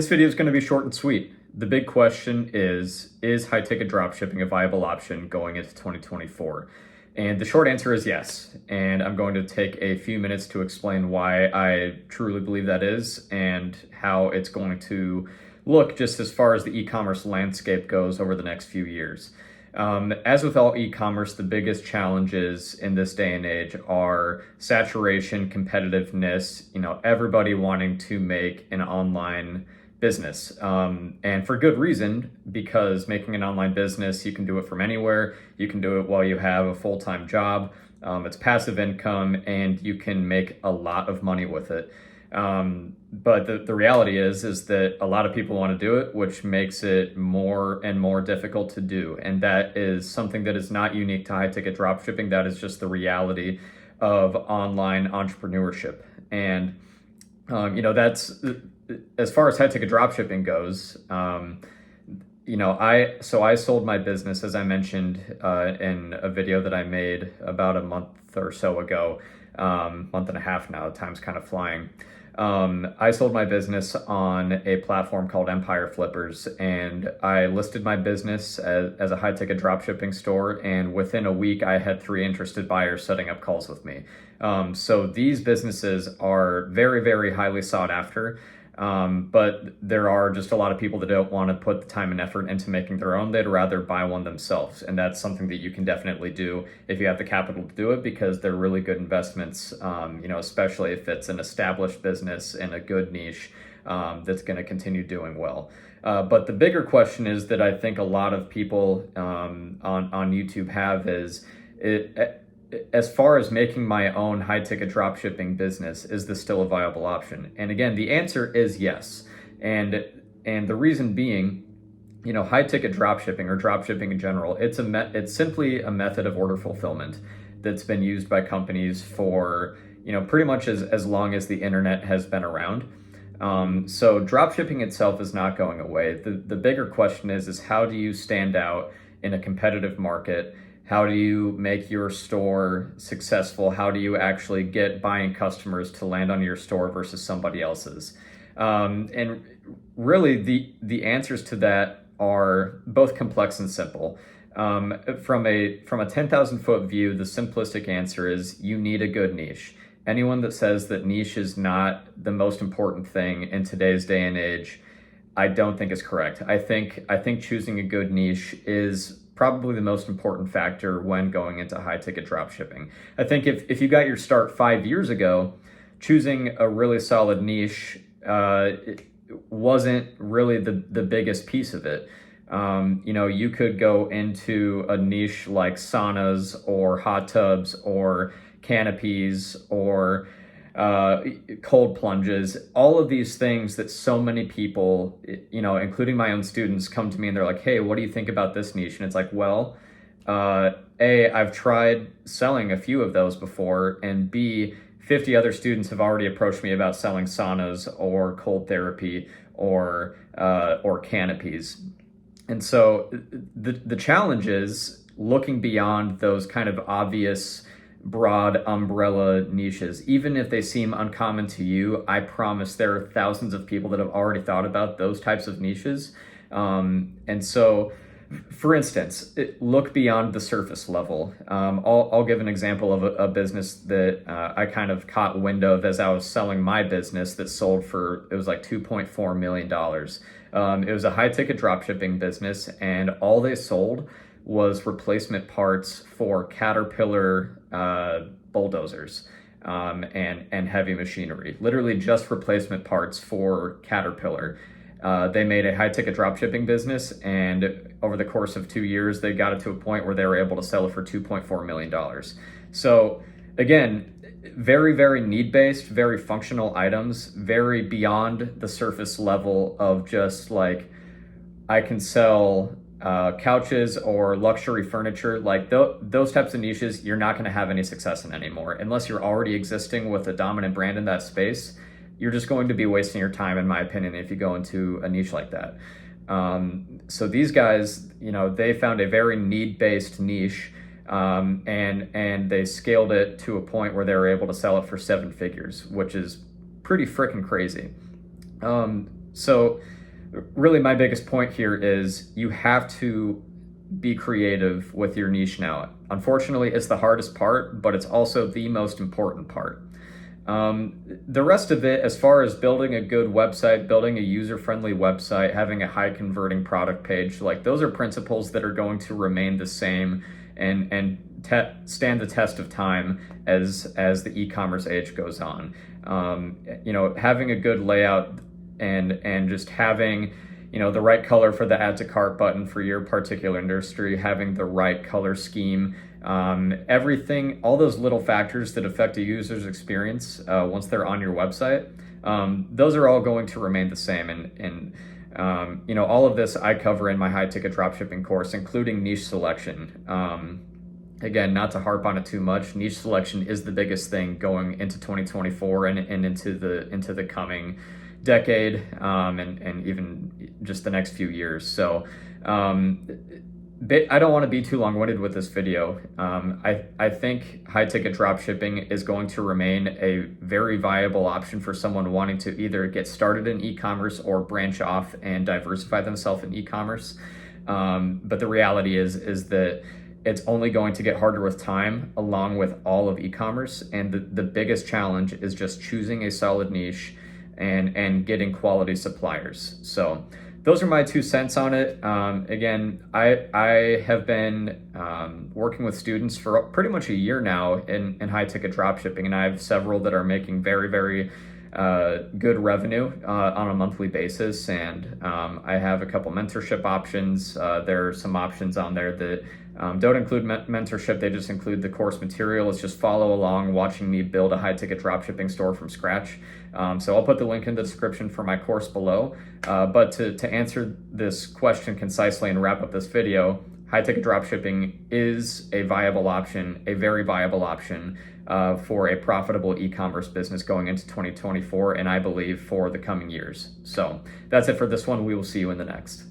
This video is going to be short and sweet. The big question is high-ticket dropshipping a viable option going into 2024? And the short answer is yes. And I'm going to take a few minutes to explain why I truly believe that is and how it's going to look just as far as the e-commerce landscape goes over the next few years. As with all e-commerce, the biggest challenges in this day and age are saturation, competitiveness, everybody wanting to make an online business. And for good reason, because making an online business, you can do it from anywhere. You can do it while you have a full-time job. It's passive income and you can make a lot of money with it. But the reality is that a lot of people want to do it, which makes it more and more difficult to do. And that is something that is not unique to high-ticket dropshipping. That is just the reality of online entrepreneurship. And, that's, as far as high-ticket dropshipping goes, I sold my business, as I mentioned in a video that I made about a month or so ago, month and a half now, time's kind of flying. I sold my business on a platform called Empire Flippers, and I listed my business as a high-ticket dropshipping store, and within a week I had 3 interested buyers setting up calls with me. So these businesses are very, very highly sought after. But there are just a lot of people that don't want to put the time and effort into making their own. They'd rather buy one themselves. And that's something that you can definitely do if you have the capital to do it, because they're really good investments, especially if it's an established business in a good niche that's going to continue doing well. But the bigger question is that I think a lot of people on YouTube have is, as far as making my own high-ticket dropshipping business, is this still a viable option? And again, the answer is yes. And the reason being, high-ticket dropshipping or dropshipping in general, it's simply a method of order fulfillment that's been used by companies for, pretty much as long as the internet has been around. So dropshipping itself is not going away. The bigger question is how do you stand out in a competitive market? How do you make your store successful? How do you actually get buying customers to land on your store versus somebody else's? And really, the answers to that are both complex and simple. From a 10,000-foot view, the simplistic answer is you need a good niche. Anyone that says that niche is not the most important thing in today's day and age, I don't think is correct. I think choosing a good niche is probably the most important factor when going into high-ticket dropshipping. I think if you got your start 5 years ago, choosing a really solid niche it wasn't really the biggest piece of it. You could go into a niche like saunas or hot tubs or canopies or cold plunges, all of these things that so many people, including my own students, come to me and they're like, hey, what do you think about this niche? And it's like, well, A, I've tried selling a few of those before, and B, 50 other students have already approached me about selling saunas or cold therapy or canopies. And so the challenge is looking beyond those kind of obvious broad umbrella niches. Even if they seem uncommon to you, I promise there are thousands of people that have already thought about those types of niches. And so, for instance, look beyond the surface level. I'll give an example of a business that I kind of caught wind of as I was selling my business that sold for, it was like $2.4 million. It was a high-ticket dropshipping business, and all they sold was replacement parts for Caterpillar bulldozers and heavy machinery. Literally just replacement parts for Caterpillar. They made a high-ticket dropshipping business, and over the course of 2 years, they got it to a point where they were able to sell it for $2.4 million. So again, very, very need-based, very functional items, very beyond the surface level of just like, I can sell couches or luxury furniture. Like those types of niches, you're not going to have any success in anymore. Unless you're already existing with a dominant brand in that space, you're just going to be wasting your time, in my opinion, if you go into a niche like that. So these guys, they found a very need-based niche, and they scaled it to a point where they were able to sell it for 7 figures, which is pretty freaking crazy. So really my biggest point here is you have to be creative with your niche now. Unfortunately, it's the hardest part, but it's also the most important part. The rest of it, as far as building a good website, building a user-friendly website, having a high converting product page, like those are principles that are going to remain the same and stand the test of time as the e-commerce age goes on. Having a good layout and just having the right color for the add to cart button for your particular industry, having the right color scheme, everything, all those little factors that affect a user's experience once they're on your website, those are all going to remain the same. And all of this I cover in my high ticket dropshipping course, including niche selection. Again, not to harp on it too much, niche selection is the biggest thing going into 2024 and into the coming decade, and even just the next few years. So I don't want to be too long-winded with this video. I think high-ticket dropshipping is going to remain a very viable option for someone wanting to either get started in e-commerce or branch off and diversify themselves in e-commerce. But the reality is that it's only going to get harder with time, along with all of e-commerce. And the biggest challenge is just choosing a solid niche and getting quality suppliers. So those are my 2 cents on it. Again, I have been working with students for pretty much a year now in high ticket dropshipping, and I have several that are making very, very good revenue on a monthly basis. And I have a couple mentorship options. There are some options on there that don't include mentorship. They just include the course material. It's just follow along watching me build a high ticket dropshipping store from scratch. So I'll put the link in the description for my course below. But to answer this question concisely and wrap up this video, high ticket dropshipping is a viable option, a very viable option for a profitable e-commerce business going into 2024, and I believe for the coming years. So that's it for this one. We will see you in the next.